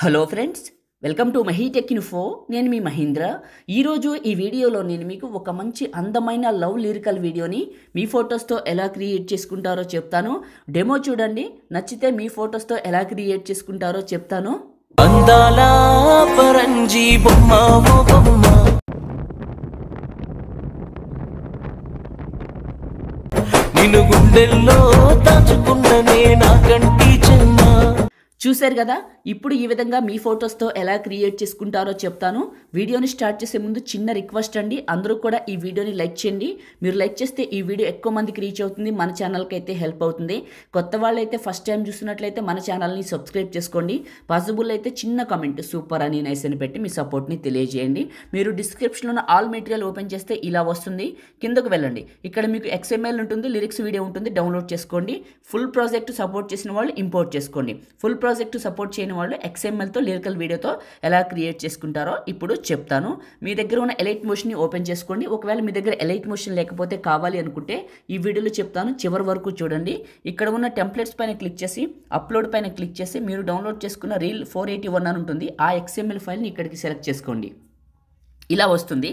Hello friends, welcome to Mahi tech info. నేను మీ మహేంద్ర. ఈరోజు ఈ వీడియోలో నేను మీకు ఒక మంచి అందమైన లవ్ లిరికల్ వీడియోని మీ ఫొటోస్తో ఎలా క్రియేట్ చేసుకుంటారో చెప్తాను. డెమో చూడండి, నచ్చితే మీ ఫొటోస్తో ఎలా క్రియేట్ చేసుకుంటారో చెప్తాను. అందాల పరంజీ బొమ్మ ఓ బొమ్మ నిన్ను గుండెల్లో దాచుకున్ననే నా కంటి చెమ్మ. చూశారు కదా, ఇప్పుడు ఈ విధంగా మీ ఫొటోస్తో ఎలా క్రియేట్ చేసుకుంటారో చెప్తాను. వీడియోని స్టార్ట్ చేసే ముందు చిన్న రిక్వెస్ట్ అండి, అందరూ కూడా ఈ వీడియోని లైక్ చేయండి. మీరు లైక్ చేస్తే ఈ వీడియో ఎక్కువ మందికి రీచ్ అవుతుంది, మన ఛానల్కి అయితే హెల్ప్ అవుతుంది. కొత్త వాళ్ళు అయితే ఫస్ట్ టైం చూస్తున్నట్లయితే మన ఛానల్ని సబ్స్క్రైబ్ చేసుకోండి. పాసిబుల్ అయితే చిన్న కామెంట్ సూపర్ అని నైస్ అని పెట్టి మీ సపోర్ట్ని తెలియజేయండి. మీరు డిస్క్రిప్షన్లో ఉన్న ఆల్ మెటీరియల్ ఓపెన్ చేస్తే ఇలా వస్తుంది. కిందకు వెళ్ళండి, ఇక్కడ మీకు XML ఉంటుంది, లిరిక్స్ వీడియో ఉంటుంది, డౌన్లోడ్ చేసుకోండి. ఫుల్ ప్రాజెక్ట్ సపోర్ట్ చేసిన వాళ్ళు ఇంపోర్ట్ చేసుకోండి. ఫుల్ ప్రాజెక్ట్ సపోర్ట్ చేయని వాళ్ళు XMLతో లిరికల్ వీడియోతో ఎలా క్రియేట్ చేసుకుంటారో ఇప్పుడు చెప్తాను. మీ దగ్గర ఉన్న ఎలైట్ మోషన్ని ఓపెన్ చేసుకోండి. ఒకవేళ మీ దగ్గర ఎలైట్ మోషన్ లేకపోతే కావాలి అనుకుంటే ఈ వీడియోలో చెప్తాను, చివరి వరకు చూడండి. ఇక్కడ ఉన్న టెంప్లెట్స్ పైన క్లిక్ చేసి అప్లోడ్ పైన క్లిక్ చేసి మీరు డౌన్లోడ్ చేసుకున్న రీల్ 481 అని ఉంటుంది, ఆ XML ఫైల్ని ఇక్కడికి సెలెక్ట్ చేసుకోండి. ఇలా వస్తుంది.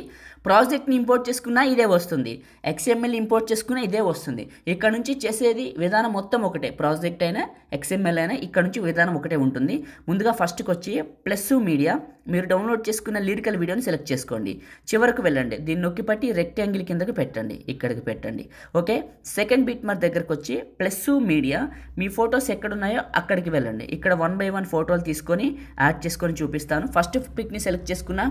ప్రాజెక్ట్ని ఇంపోర్ట్ చేసుకున్నా ఇదే వస్తుంది, XML ఇంపోర్ట్ చేసుకున్నా ఇదే వస్తుంది. ఇక్కడ నుంచి చేసేది విధానం మొత్తం ఒకటే, ప్రాజెక్ట్ అయినా XML అయినా ఇక్కడ నుంచి విధానం ఒకటే ఉంటుంది. ముందుగా ఫస్ట్కి వచ్చి ప్లస్ మీడియా, మీరు డౌన్లోడ్ చేసుకున్న లిరికల్ వీడియోని సెలెక్ట్ చేసుకోండి. చివరకు వెళ్ళండి, దీన్ని నొక్కి పట్టి రెక్టాంగిల్ కిందకి పెట్టండి, ఇక్కడికి పెట్టండి. ఓకే, సెకండ్ బిట్ మార్క్ దగ్గరకు వచ్చి ప్లస్ మీడియా, మీ ఫొటోస్ ఎక్కడున్నాయో అక్కడికి వెళ్ళండి. ఇక్కడ 1 by 1 ఫోటోలు తీసుకొని యాడ్ చేసుకొని చూపిస్తాను. ఫస్ట్ పిక్ని సెలెక్ట్ చేసుకున్న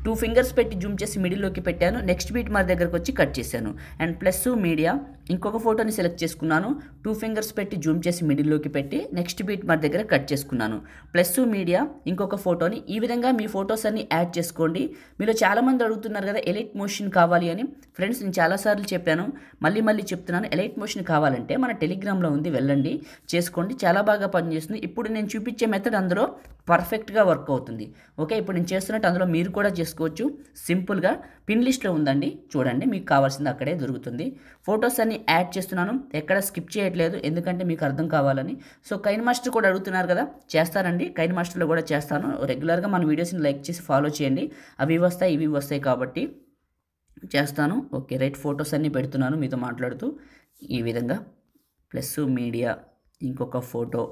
2 ఫింగర్స్ పెట్టి జూమ్ చేసి మిడిల్లోకి పెట్టాను. నెక్స్ట్ బీట్ మార్క్ దగ్గరకు వచ్చి కట్ చేశాను. అండ్ ప్లస్ మీడియా, ఇంకొక ఫోటోని సెలెక్ట్ చేసుకున్నాను. 2 ఫింగర్స్ పెట్టి జూమ్ చేసి మిడిల్లోకి పెట్టి నెక్స్ట్ బీట్ మార్క్ దగ్గర కట్ చేసుకున్నాను. ప్లస్ మీడియా, ఇంకొక ఫోటోని. ఈ విధంగా మీ ఫొటోస్ అన్ని యాడ్ చేసుకోండి. మీరు చాలామంది అడుగుతున్నారు కదా ఎలైట్ మోషన్ కావాలి అని. ఫ్రెండ్స్, నేను చాలాసార్లు చెప్పాను, మళ్ళీ చెప్తున్నాను. ఎలైట్ మోషన్ కావాలంటే మన టెలిగ్రామ్లో ఉంది, వెళ్ళండి చేసుకోండి, చాలా బాగా పనిచేస్తుంది. ఇప్పుడు నేను చూపించే మెథడ్ అందులో పర్ఫెక్ట్గా వర్క్ అవుతుంది. ఓకే, ఇప్పుడు నేను చేస్తున్నట్టు అందులో మీరు కూడా చేసుకోవచ్చు. సింపుల్గా పిన్ లిస్ట్లో ఉందండి, చూడండి, మీకు కావాల్సింది అక్కడే దొరుకుతుంది. ఫొటోస్ అన్ని యాడ్ చేస్తున్నాను, ఎక్కడ స్కిప్ చేయట్లేదు, ఎందుకంటే మీకు అర్థం కావాలని. సో కైన్ మాస్టర్ కూడా అడుగుతున్నారు కదా, చేస్తానండి, కైన్ మాస్టర్లో కూడా చేస్తాను. రెగ్యులర్గా మన వీడియోస్ని లైక్ చేసి ఫాలో చేయండి, అవి వస్తాయి ఇవి వస్తాయి కాబట్టి చేస్తాను. ఓకే రైట్, ఫొటోస్ అన్నీ పెడుతున్నాను మీతో మాట్లాడుతూ. ఈ విధంగా ప్లస్ మీడియా, ఇంకొక ఫోటో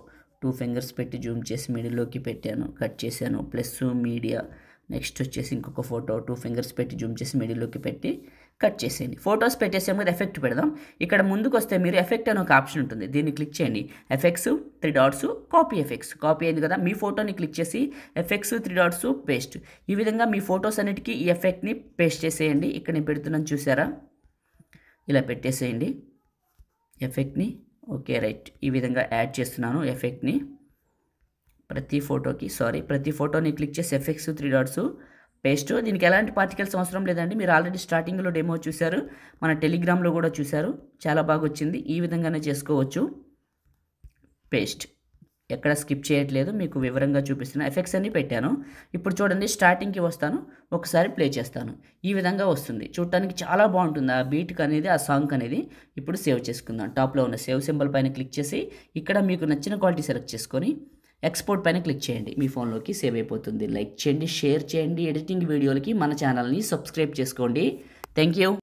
2 ఫింగర్స్ పెట్టి జూమ్ చేసి మిడిల్లోకి పెట్టాను, కట్ చేశాను. ప్లస్ మీడియా, నెక్స్ట్ వచ్చేసి ఇంకొక ఫోటో 2 ఫింగర్స్ పెట్టి జూమ్ చేసి మిడిల్లోకి పెట్టి కట్ చేసేయండి. ఫొటోస్ పెట్టేసాము కదా, ఎఫెక్ట్ పెడదాం. ఇక్కడ ముందుకు వస్తే మీరు ఎఫెక్ట్ అని ఒక ఆప్షన్ ఉంటుంది, దీన్ని క్లిక్ చేయండి. Effects 3 dots, copy effects, copy అయింది కదా, మీ ఫోటోని క్లిక్ చేసి ఎఫెక్ట్స్ 3 డాట్స్ పేస్ట్. ఈ విధంగా మీ ఫొటోస్ అన్నిటికీ ఈ ఎఫెక్ట్ని పేస్ట్ చేసేయండి. ఇక్కడ నేను పెడుతున్నాను చూసారా, ఇలా పెట్టేసేయండి ఎఫెక్ట్ని. ఓకే రైట్, ఈ విధంగా యాడ్ చేస్తున్నాను ఎఫెక్ట్ని ప్రతి ఫోటోని క్లిక్ చేసి ఎఫెక్ట్స్ 3 డాట్స్ పేస్ట్. దీనికి ఎలాంటి పార్టికల్స్ అవసరం లేదండి, మీరు ఆల్రెడీ స్టార్టింగ్లో డెమో చూశారు, మన టెలిగ్రామ్లో కూడా చూశారు, చాలా బాగా వచ్చింది. ఈ విధంగానే చేసుకోవచ్చు. పేస్ట్, ఎక్కడ స్కిప్ చేయట్లేదు, మీకు వివరంగా చూపిస్తున్నా. ఎఫెక్ట్స్ అన్ని పెట్టాను. ఇప్పుడు చూడండి, స్టార్టింగ్కి వస్తాను, ఒకసారి ప్లే చేస్తాను. ఈ విధంగా వస్తుంది, చూడటానికి చాలా బాగుంటుంది. ఆ బీట్కి అనేది, ఆ సాంగ్ అనేది. ఇప్పుడు సేవ్ చేసుకుందాం. టాప్లో ఉన్న సేవ్ సింబల్ పైన క్లిక్ చేసి ఇక్కడ మీకు నచ్చిన క్వాలిటీ సెలెక్ట్ చేసుకొని ఎక్స్పోర్ట్ పైన క్లిక్ చేయండి, మీ ఫోన్లోకి సేవ్ అయిపోతుంది. లైక్ చేయండి, షేర్ చేయండి, ఎడిటింగ్ వీడియోలకి మన ఛానల్ని సబ్స్క్రైబ్ చేసుకోండి. Thank you.